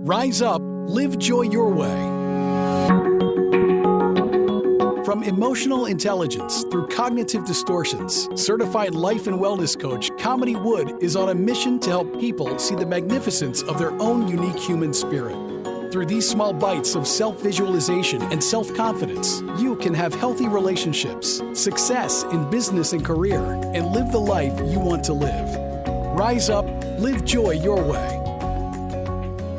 Rise up, live joy your way. From emotional intelligence through cognitive distortions, certified life and wellness coach Kamini Wood is on a mission to help people see the magnificence of their own unique human spirit. Through these small bites of self-visualization and self-confidence, you can have healthy relationships, success in business and career, and live the life you want to live. Rise up, live joy your way.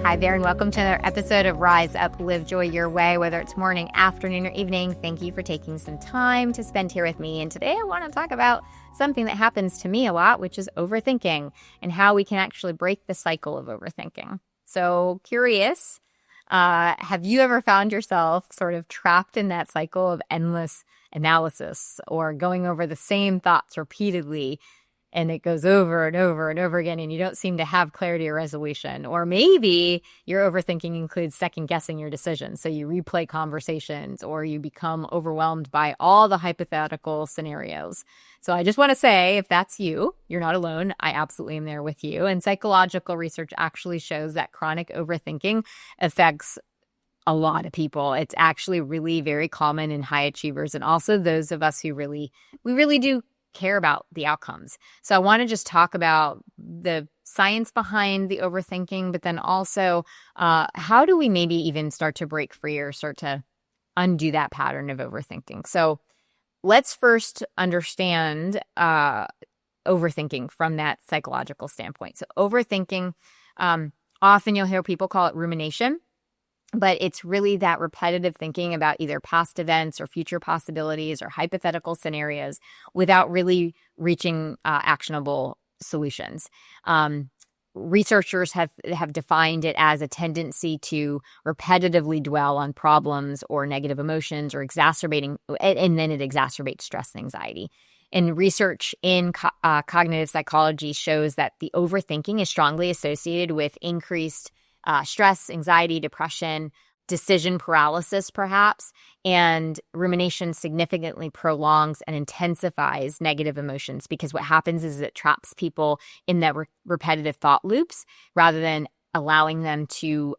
Hi there, and welcome to another episode of Rise Up, Live Joy Your Way. Whether it's morning, afternoon, or evening, thank you for taking some time to spend here with me. And today I want to talk about something that happens to me a lot, which is overthinking, and how we can actually break the cycle of overthinking. So curious, have you ever found yourself sort of trapped in that cycle of endless analysis or going over the same thoughts repeatedly? And it goes over and over and over again, and you don't seem to have clarity or resolution. Or maybe your overthinking includes second-guessing your decisions. So you replay conversations, or you become overwhelmed by all the hypothetical scenarios. So I just want to say, if that's you, you're not alone. I absolutely am there with you. And psychological research actually shows that chronic overthinking affects a lot of people. It's actually really very common in high achievers, and also those of us who we really do care about the outcomes. So I want to just talk about the science behind the overthinking, but then also how do we maybe even start to break free or start to undo that pattern of overthinking? So let's first understand overthinking from that psychological standpoint. So overthinking, often you'll hear people call it rumination, but it's really that repetitive thinking about either past events or future possibilities or hypothetical scenarios without really reaching actionable solutions. Researchers have defined it as a tendency to repetitively dwell on problems or negative emotions or and then it exacerbates stress and anxiety. And research in cognitive psychology shows that the overthinking is strongly associated with increased stress, anxiety, depression, decision paralysis, perhaps, and rumination significantly prolongs and intensifies negative emotions, because what happens is it traps people in that repetitive thought loops rather than allowing them to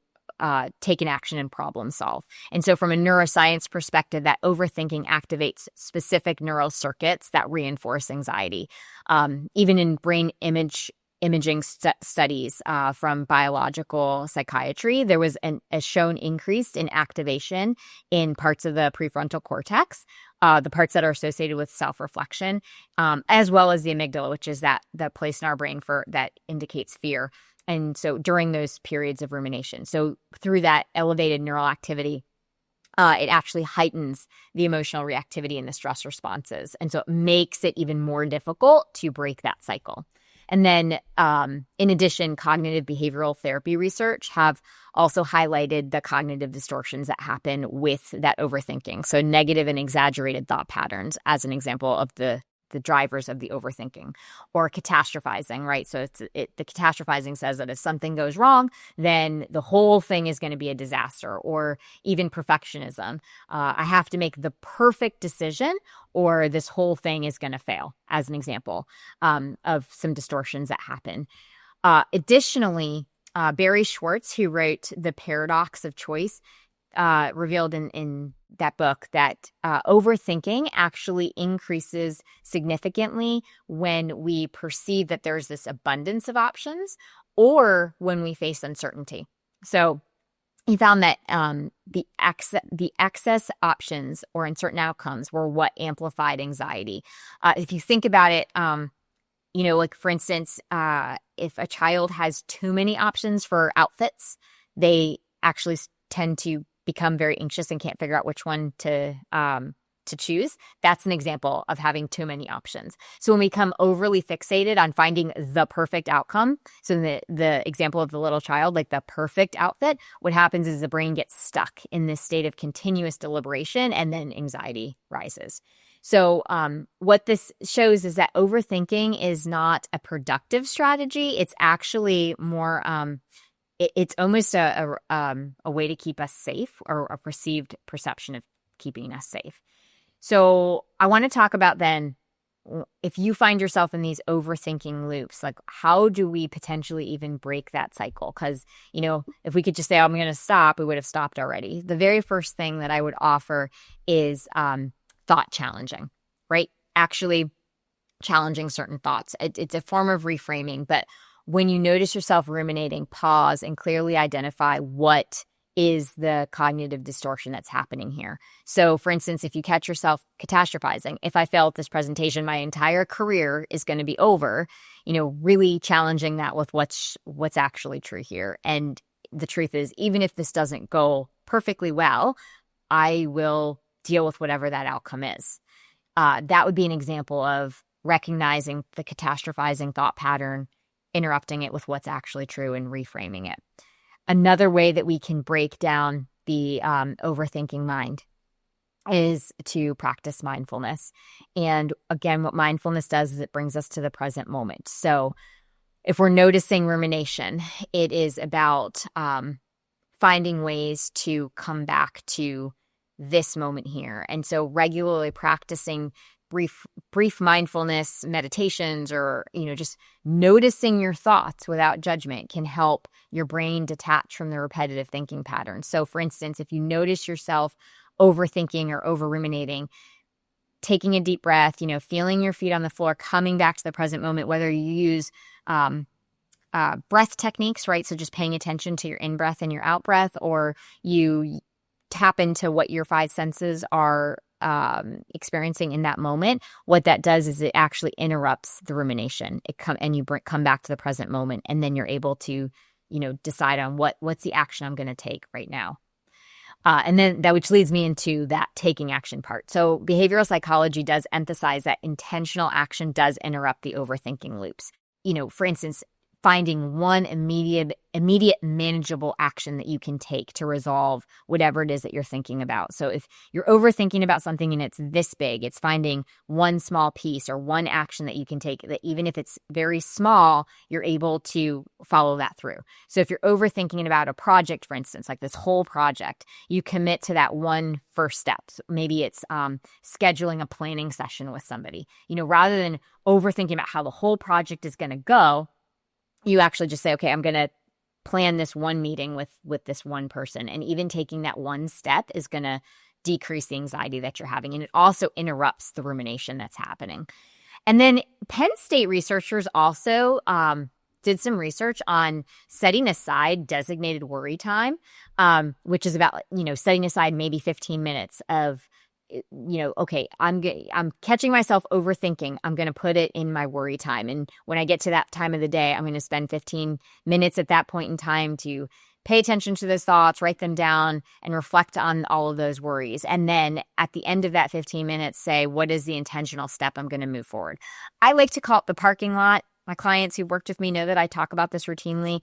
take an action and problem solve. And so from a neuroscience perspective, that overthinking activates specific neural circuits that reinforce anxiety. Even in brain imaging studies from biological psychiatry, there was a shown increase in activation in parts of the prefrontal cortex, the parts that are associated with self-reflection, as well as the amygdala, which is the place in our brain that indicates fear. And so during those periods of rumination, so through that elevated neural activity, it actually heightens the emotional reactivity and the stress responses. And so it makes it even more difficult to break that cycle. And then in addition, cognitive behavioral therapy research have also highlighted the cognitive distortions that happen with that overthinking. So negative and exaggerated thought patterns as an example of the drivers of the overthinking, or catastrophizing, right? So the catastrophizing says that if something goes wrong, then the whole thing is going to be a disaster, or even perfectionism. I have to make the perfect decision or this whole thing is going to fail, as an example of some distortions that happen. Additionally, Barry Schwartz, who wrote The Paradox of Choice, revealed in that book that overthinking actually increases significantly when we perceive that there's this abundance of options or when we face uncertainty. So he found that the excess options or uncertain outcomes were what amplified anxiety. If you think about it, like for instance, if a child has too many options for outfits, they actually tend to become very anxious and can't figure out which one to choose. That's an example of having too many options. So when we become overly fixated on finding the perfect outcome, so the example of the little child, like the perfect outfit, what happens is the brain gets stuck in this state of continuous deliberation, and then anxiety rises. So what this shows is that overthinking is not a productive strategy. It's actually more it's almost a way to keep us safe, or a perceived perception of keeping us safe. So I want to talk about then if you find yourself in these overthinking loops, like how do we potentially even break that cycle? Because, if we could just say, oh, I'm going to stop, we would have stopped already. The very first thing that I would offer is thought challenging, right? Actually challenging certain thoughts. It's a form of reframing, but when you notice yourself ruminating, pause and clearly identify what is the cognitive distortion that's happening here. So for instance, if you catch yourself catastrophizing, if I fail at this presentation, my entire career is going to be over, really challenging that with what's actually true here. And the truth is, even if this doesn't go perfectly well, I will deal with whatever that outcome is. That would be an example of recognizing the catastrophizing thought pattern, interrupting it with what's actually true and reframing it. Another way that we can break down the overthinking mind is to practice mindfulness. And again, what mindfulness does is it brings us to the present moment. So if we're noticing rumination, it is about finding ways to come back to this moment here. And so regularly practicing brief mindfulness meditations or, just noticing your thoughts without judgment can help your brain detach from the repetitive thinking patterns. So for instance, if you notice yourself overthinking or over ruminating, taking a deep breath, feeling your feet on the floor, coming back to the present moment, whether you use breath techniques, right? So just paying attention to your in-breath and your out-breath, or you tap into what your five senses are experiencing in that moment. What that does is it actually interrupts the rumination. And you come back to the present moment, and then you're able to, decide on what's the action I'm going to take right now. And then that, which leads me into that taking action part. So behavioral psychology does emphasize that intentional action does interrupt the overthinking loops. For instance, finding one immediate manageable action that you can take to resolve whatever it is that you're thinking about. So if you're overthinking about something and it's this big, it's finding one small piece or one action that you can take that even if it's very small, you're able to follow that through. So if you're overthinking about a project, for instance, like this whole project, you commit to that one first step. So maybe it's scheduling a planning session with somebody. Rather than overthinking about how the whole project is going to go, you actually just say, okay, I'm going to plan this one meeting with this one person. And even taking that one step is going to decrease the anxiety that you're having. And it also interrupts the rumination that's happening. And then Penn State researchers also did some research on setting aside designated worry time, which is about, setting aside maybe 15 minutes of, okay, I'm catching myself overthinking. I'm going to put it in my worry time. And when I get to that time of the day, I'm going to spend 15 minutes at that point in time to pay attention to those thoughts, write them down, and reflect on all of those worries. And then at the end of that 15 minutes, say, what is the intentional step I'm going to move forward? I like to call it the parking lot. My clients who worked with me know that I talk about this routinely.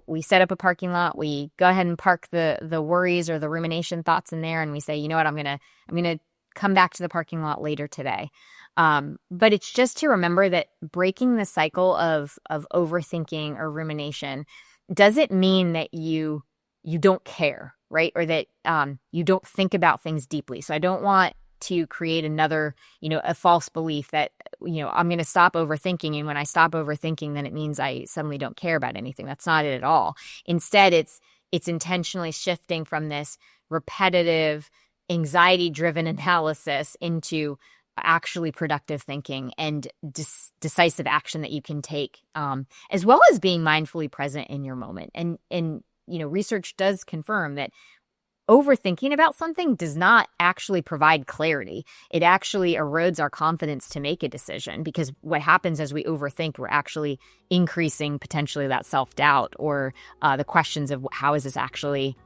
We set up a parking lot. We go ahead and park the worries or the rumination thoughts in there, and we say, you know what, I'm gonna come back to the parking lot later today. But it's just to remember that breaking the cycle of overthinking or rumination doesn't mean that you don't care, right? Or that you don't think about things deeply. So I don't want to create another, a false belief that, I'm going to stop overthinking. And when I stop overthinking, then it means I suddenly don't care about anything. That's not it at all. Instead, it's intentionally shifting from this repetitive, anxiety-driven analysis into actually productive thinking and decisive action that you can take, as well as being mindfully present in your moment. And research does confirm that overthinking about something does not actually provide clarity. It actually erodes our confidence to make a decision, because what happens as we overthink, we're actually increasing potentially that self-doubt or the questions of how is this actually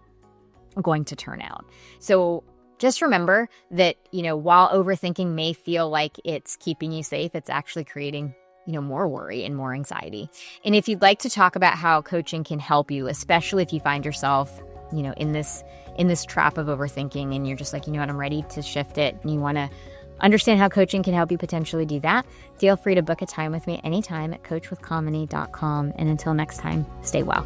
going to turn out. So just remember that, while overthinking may feel like it's keeping you safe, it's actually creating more worry and more anxiety. And if you'd like to talk about how coaching can help you, especially if you find yourself, in this trap of overthinking and you're just like, I'm ready to shift it, and you want to understand how coaching can help you potentially do that, feel free to book a time with me anytime at coachwithkamini.com. And until next time, stay well.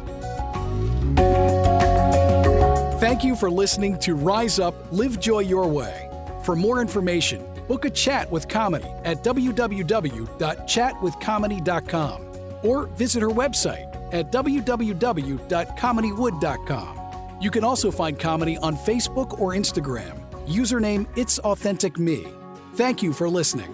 Thank you for listening to Rise Up, Live Joy Your Way. For more information, Book a chat with Kamini at www.chatwithkamini.com or visit her website at www.kaminiwood.com. You can also find Kamini on Facebook or Instagram. Username It's Authentic Me. Thank you for listening.